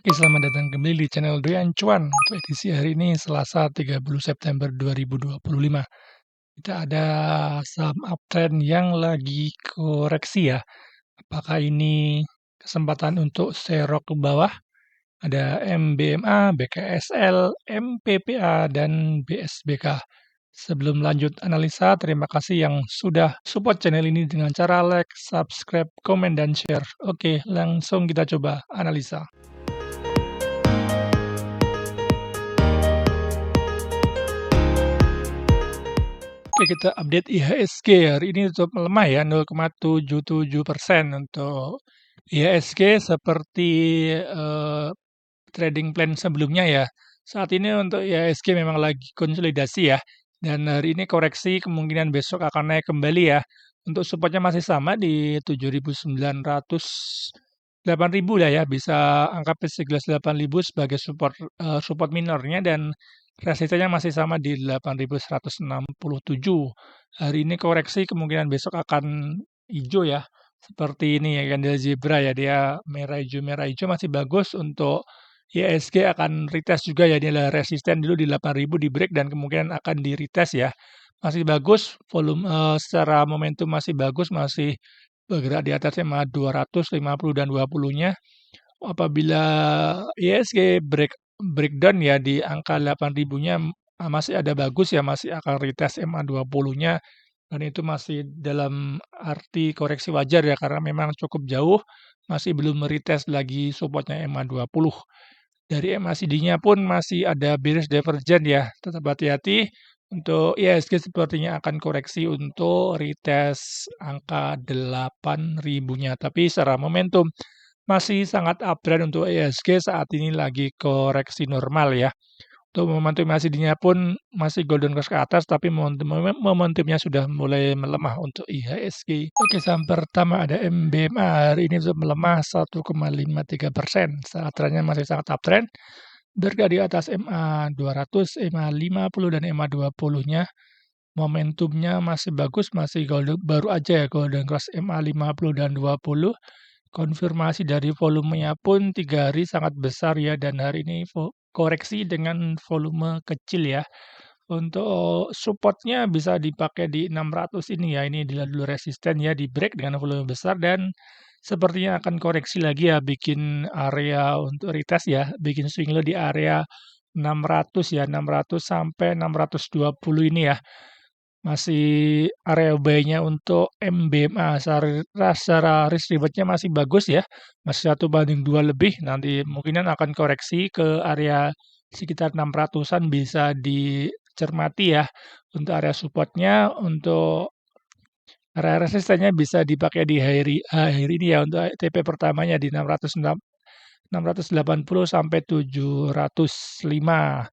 Oke, selamat datang kembali di channel Doyan Cuan. Untuk edisi hari ini Selasa 30 September 2025. Kita ada saham uptrend yang lagi koreksi ya. Apakah ini kesempatan untuk serok ke bawah? Ada MBMA, BKSL, MPPA, dan BSBK. Sebelum lanjut analisa, terima kasih yang sudah support channel ini dengan cara like, subscribe, komen, dan share. Oke, langsung kita coba analisa. Oke, kita update IHSG hari ini tetap melemah ya 0,77% untuk IHSG seperti trading plan sebelumnya ya. Saat ini untuk IHSG memang lagi konsolidasi ya, dan hari ini koreksi kemungkinan besok akan naik kembali ya. Untuk supportnya masih sama di 7.900, 8.000 lah ya, bisa angka segelas 8.000 sebagai support minornya, dan resistennya masih sama di 8.167. Hari ini koreksi kemungkinan besok akan hijau ya. Seperti ini ya, candle zebra ya, dia merah hijau masih bagus. Untuk IHSG akan retest juga ya, dia resisten dulu di 8.000 di break dan kemungkinan akan di retest ya. Masih bagus, volume secara momentum masih bagus, masih bergerak di atas SMA 250 dan 20-nya. Apabila IHSG breakdown ya di angka 8.000-nya masih ada bagus ya, masih akan retest MA 20-nya, dan itu masih dalam arti koreksi wajar ya, karena memang cukup jauh, masih belum retest lagi supportnya MA 20. Dari MACD-nya pun masih ada bearish divergent ya, tetap hati-hati. Untuk IHSG sepertinya akan koreksi untuk retest angka 8.000-nya, tapi secara momentum masih sangat uptrend untuk IHSG saat ini lagi koreksi normal ya. Untuk momentum MACD-nya pun masih golden cross ke atas, tapi momentumnya sudah mulai melemah untuk IHSG. Oke, saham pertama ada MBMA, hari ini sudah melemah 1,53%. Saat trennya masih sangat uptrend, berada di atas MA 200, MA 50, dan MA 20-nya. Momentumnya masih bagus, masih baru aja ya golden cross MA 50 dan 20. Konfirmasi dari volumenya pun 3 hari sangat besar ya, dan hari ini koreksi dengan volume kecil ya. Untuk supportnya bisa dipakai di 600 ini ya, ini dulu resisten ya, di break dengan volume besar, dan sepertinya akan koreksi lagi ya, bikin area untuk retest ya, bikin swing low di area 600 ya, 600 sampai 620 ini ya. Masih area buy-nya untuk MBMA secara risk reward-nya masih bagus ya, masih 1/2 lebih, nanti mungkinan akan koreksi ke area sekitar 600-an bisa dicermati ya. Untuk area support-nya, untuk area resistennya bisa dipakai di hari ini ya, untuk TP pertamanya di 680 sampai 705.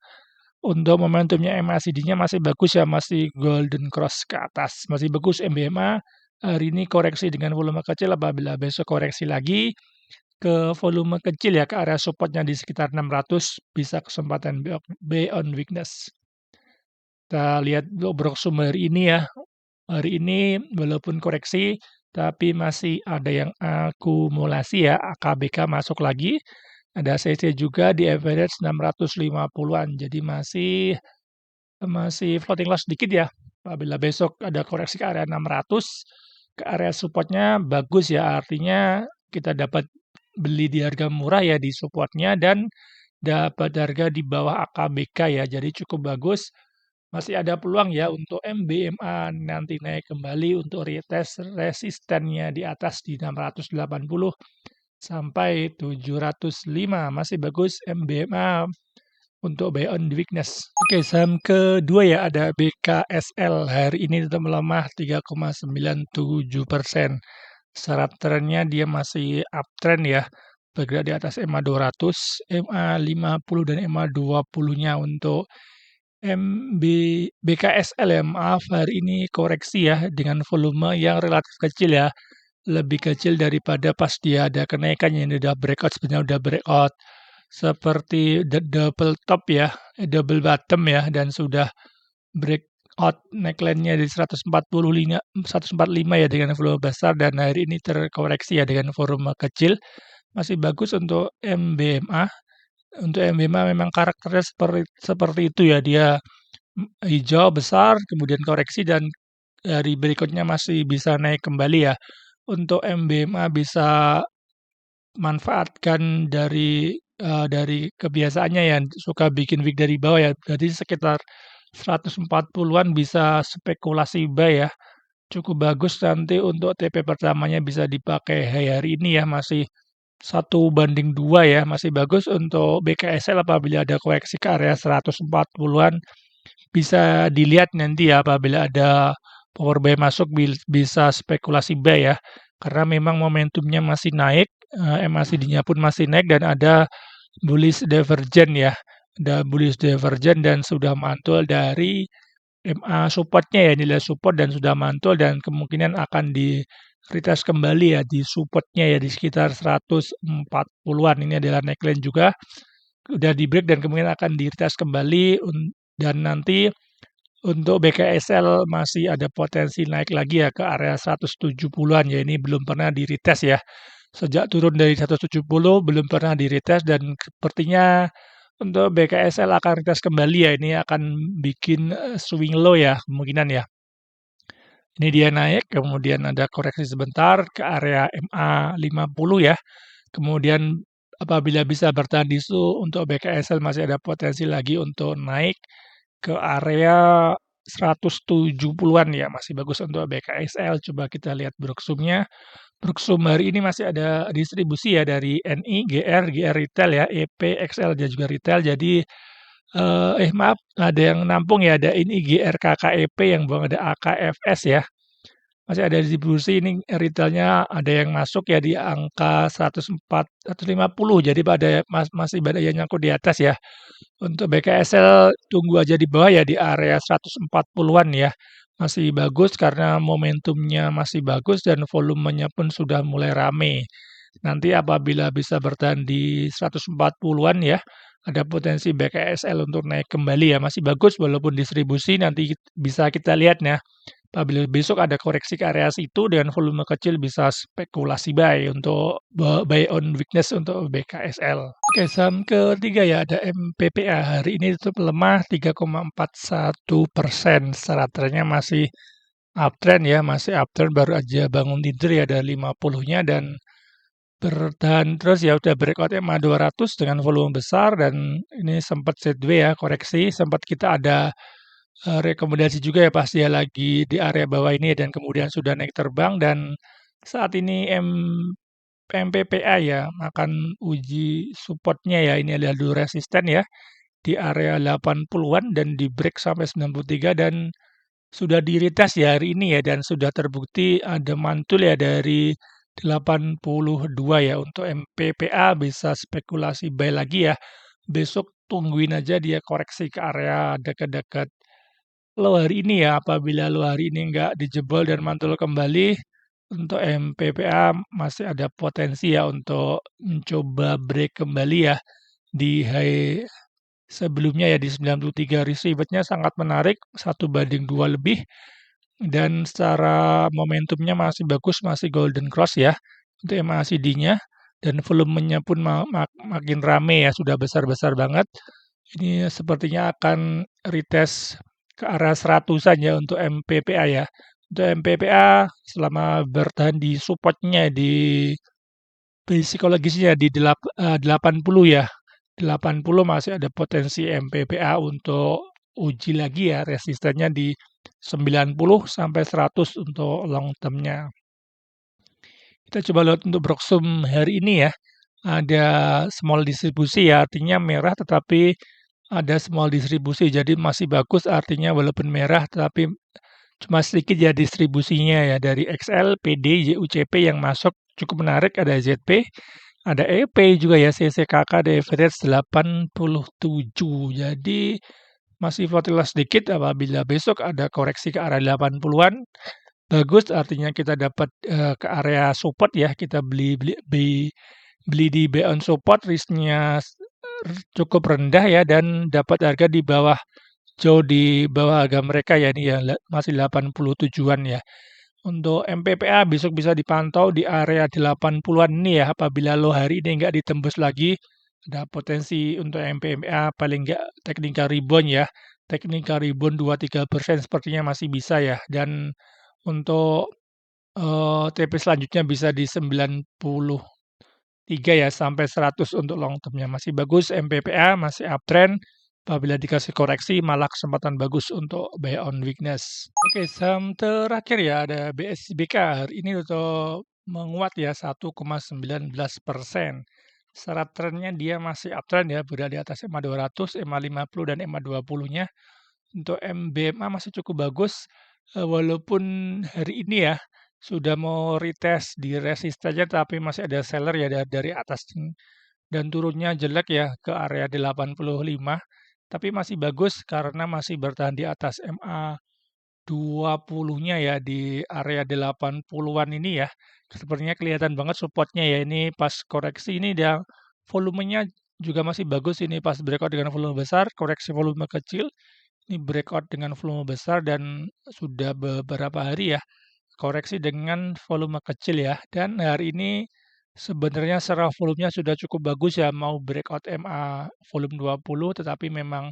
Untuk momentumnya MACD-nya masih bagus ya, masih golden cross ke atas, masih bagus MBMA. Hari ini koreksi dengan volume kecil, apabila besok koreksi lagi ke volume kecil ya, ke area supportnya di sekitar 600, bisa kesempatan buy on weakness. Kita lihat untuk sumber hari ini ya. Hari ini walaupun koreksi, tapi masih ada yang akumulasi ya, AKBK masuk lagi. Ada CC juga di average 650-an, jadi masih floating loss sedikit ya. Apabila besok ada koreksi ke area 600, ke area supportnya bagus ya, artinya kita dapat beli di harga murah ya di supportnya, dan dapat harga di bawah AKBK ya, jadi cukup bagus. Masih ada peluang ya untuk MBMA nanti naik kembali untuk retest resistennya di atas di 680 sampai 705. Masih bagus MBMA untuk buy on weakness. Oke, saham kedua ya ada BKSL. Hari ini tetap melemah 3,97%. Secara trennya dia masih uptrend ya, bergerak di atas MA 200, MA 50, dan MA 20-nya. Untuk BKSL ya, maaf, hari ini koreksi ya dengan volume yang relatif kecil ya, lebih kecil daripada pas dia ada kenaikan yang udah breakout, sebenarnya udah breakout seperti double top ya, double bottom ya, dan sudah breakout neckline-nya di 145 ya dengan volume besar, dan hari ini terkoreksi ya dengan volume kecil, masih bagus untuk MBMA. Untuk MBMA memang karakternya seperti itu ya, dia hijau besar, kemudian koreksi dan dari berikutnya masih bisa naik kembali ya. Untuk MBMA bisa manfaatkan dari kebiasaannya ya, suka bikin wick dari bawah ya, jadi sekitar 140-an bisa spekulasi buy ya. Cukup bagus nanti untuk TP pertamanya bisa dipakai hari ini ya, masih 1:2 ya, masih bagus untuk BKSL apabila ada koreksi ke area 140-an, bisa dilihat nanti ya apabila ada power buy masuk bisa spekulasi buy ya. Karena memang momentumnya masih naik, MACD-nya pun masih naik dan ada bullish divergence ya. Ada bullish divergence dan sudah mantul dari MA support-nya ya, nilai support dan sudah mantul dan kemungkinan akan di-retest kembali ya di support-nya ya di sekitar 140-an. Ini adalah neckline juga, udah di-break dan kemungkinan akan di-retest kembali dan nanti untuk BKSL masih ada potensi naik lagi ya ke area 170-an ya, ini belum pernah di-retest ya. Sejak turun dari 170 belum pernah di-retest dan sepertinya untuk BKSL akan retest kembali ya, ini akan bikin swing low ya kemungkinan ya. Ini dia naik, kemudian ada koreksi sebentar ke area MA 50 ya. Kemudian apabila bisa bertahan di situ untuk BKSL masih ada potensi lagi untuk naik ke area 170-an ya, masih bagus untuk BKSL. Coba kita lihat Bruksumnya. Bruksum hari ini masih ada distribusi ya dari NI, GR retail ya, EP, XL dan juga retail. Jadi maaf, ada yang nampung ya, ada ini GR KKEP yang bawah ada AKFS ya. Masih ada distribusi ini retailnya ada yang masuk ya di angka 104, 150. Jadi masih ada yang nyangkut di atas ya. Untuk BKSL tunggu aja di bawah ya di area 140-an ya. Masih bagus karena momentumnya masih bagus dan volumenya pun sudah mulai rame. Nanti apabila bisa bertahan di 140-an ya, ada potensi BKSL untuk naik kembali ya. Masih bagus walaupun distribusi nanti bisa kita lihat ya. Apabila besok ada koreksi ke area situ dengan volume kecil bisa spekulasi buy untuk buy on weakness untuk BKSL. Oke, saham ketiga ya ada MPPA. Hari ini tutup lemah 3,41%. Secara trennya masih uptrend ya, masih uptrend baru aja bangun tidur ya dari 50-nya dan bertahan terus ya udah breakout MA 200 dengan volume besar dan ini sempat sideways ya koreksi, sempat kita ada rekomendasi juga ya pas dia lagi di area bawah ini dan kemudian sudah naik terbang dan saat ini MPPA ya akan uji supportnya ya, ini adalah dulu resisten ya di area 80-an dan di break sampai 93 dan sudah di-retest ya hari ini ya dan sudah terbukti ada mantul ya dari 82 ya untuk MPPA bisa spekulasi buy lagi ya. Besok tungguin aja dia koreksi ke area dekat-dekat low hari ini ya, apabila low hari ini nggak dijebol dan mantul kembali, untuk MPPA masih ada potensi ya untuk mencoba break kembali ya di high sebelumnya ya di 93. Risk-reward-nya sangat menarik, 1:2 lebih dan secara momentumnya masih bagus, masih golden cross ya untuk MACD-nya dan volumenya pun makin rame ya, sudah besar-besar banget. Ini sepertinya akan retest ke arah 100-an ya untuk MPPA ya. Untuk MPPA selama bertahan di support-nya di psikologisnya di 80 ya. 80 masih ada potensi MPPA untuk uji lagi ya resistennya di 90 sampai 100 untuk long term-nya. Kita coba lihat untuk Broksum hari ini ya. Ada small distribusi ya, artinya merah tetapi ada small distribusi. Jadi masih bagus artinya walaupun merah tetapi cuma sedikit ya distribusinya ya dari XL, PD, YUCP yang masuk cukup menarik, ada ZP, ada EP juga ya, CCKK, ada average 87. Jadi masih volatile sedikit apabila besok ada koreksi ke arah 80-an. Bagus artinya kita dapat ke area support ya, kita beli di buy on support, risk-nya cukup rendah ya dan dapat harga di bawah jauh di bawah harga mereka ya ini ya masih 87-an ya. Untuk MPPA besok bisa dipantau di area 80-an ini ya, apabila low hari ini nggak ditembus lagi, ada potensi untuk MPPA paling nggak technical rebound ya. Technical rebound 2-3% sepertinya masih bisa ya. Dan untuk TP selanjutnya bisa di 93 ya sampai 100 untuk long term-nya. Masih bagus MPPA, masih uptrend. Apabila dikasih koreksi malah kesempatan bagus untuk buy on weakness. Oke, saham terakhir ya ada BSBK. Hari ini untuk menguat ya 1,19%. Secara trennya dia masih uptrend ya, berada di atas EMA 200, EMA 50 dan EMA 20-nya. Untuk MBMA masih cukup bagus, walaupun hari ini ya sudah mau retest di resistennya tapi masih ada seller ya dari atas dan turunnya jelek ya ke area 85, tapi masih bagus karena masih bertahan di atas MA 20-nya ya di area 80-an ini ya. Sepertinya kelihatan banget supportnya ya. Ini pas koreksi ini dia volumenya juga masih bagus ini pas breakout dengan volume besar, koreksi volume kecil. Ini breakout dengan volume besar dan sudah beberapa hari ya koreksi dengan volume kecil ya. Dan hari ini sebenarnya secara volumenya sudah cukup bagus ya mau breakout MA volume 20 tetapi memang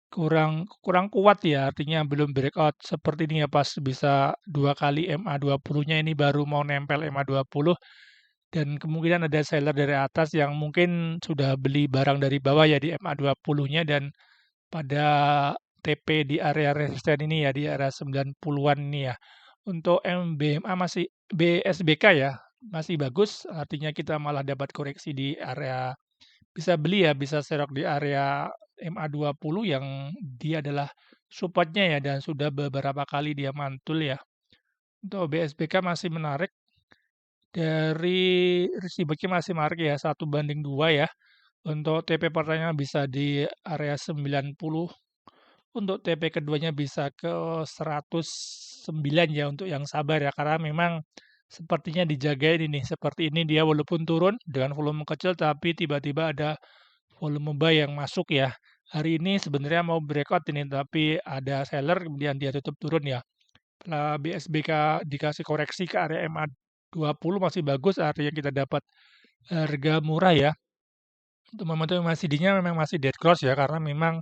kurang kurang kuat ya, artinya belum breakout seperti ini ya pas bisa 2 kali MA 20-nya ini baru mau nempel MA 20 dan kemungkinan ada seller dari atas yang mungkin sudah beli barang dari bawah ya di MA 20-nya dan pada TP di area resisten ini ya di area 90-an ini ya. Untuk MBMA masih BSBK ya, masih bagus artinya kita malah dapat koreksi di area bisa beli ya, bisa serok di area MA 20 yang dia adalah supportnya ya dan sudah beberapa kali dia mantul ya. Untuk BSBK masih menarik dari receiver masih menarik ya 1:2 ya. Untuk TP pertama bisa di area 90, untuk TP keduanya bisa ke 109 ya untuk yang sabar ya karena memang sepertinya dijagain ini. Seperti ini dia walaupun turun dengan volume kecil tapi tiba-tiba ada volume buy yang masuk ya. Hari ini sebenarnya mau breakout ini tapi ada seller kemudian dia tutup turun ya. Setelah BSBK dikasih koreksi ke area MA 20 masih bagus artinya kita dapat harga murah ya. Untuk momentum MACD-nya memang masih dead cross ya karena memang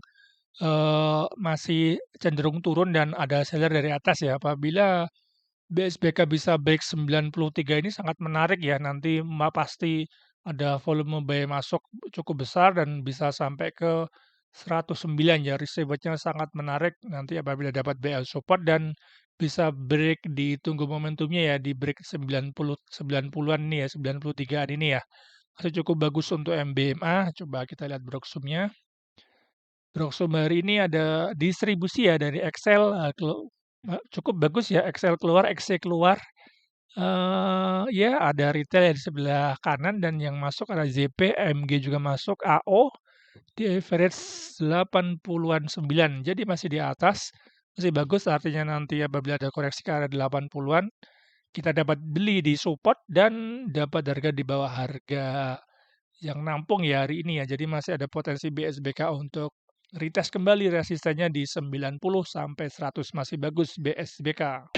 masih cenderung turun dan ada seller dari atas ya. Apabila BSBK bisa break 93 ini sangat menarik ya. Nanti pasti ada volume buy masuk cukup besar dan bisa sampai ke 109 ya. Receiver-nya sangat menarik nanti apabila dapat BL support dan bisa break ditunggu momentumnya ya di break 90-an ini ya, 93-an ini ya. Masih cukup bagus untuk MBMA. Coba kita lihat Broksum-nya. Broksum hari ini ada distribusi ya dari Excel, cukup bagus ya Excel keluar, XC keluar. Ya ada retail ya di sebelah kanan dan yang masuk ada ZP, AMG juga masuk, AO di average 80-an 9. Jadi masih di atas, masih bagus artinya nanti apabila ada koreksi ke arah 80-an, kita dapat beli di support dan dapat harga di bawah harga yang nampung ya hari ini ya. Jadi masih ada potensi BSBK untuk retest kembali resistennya di 90 sampai 100 masih bagus BSBK.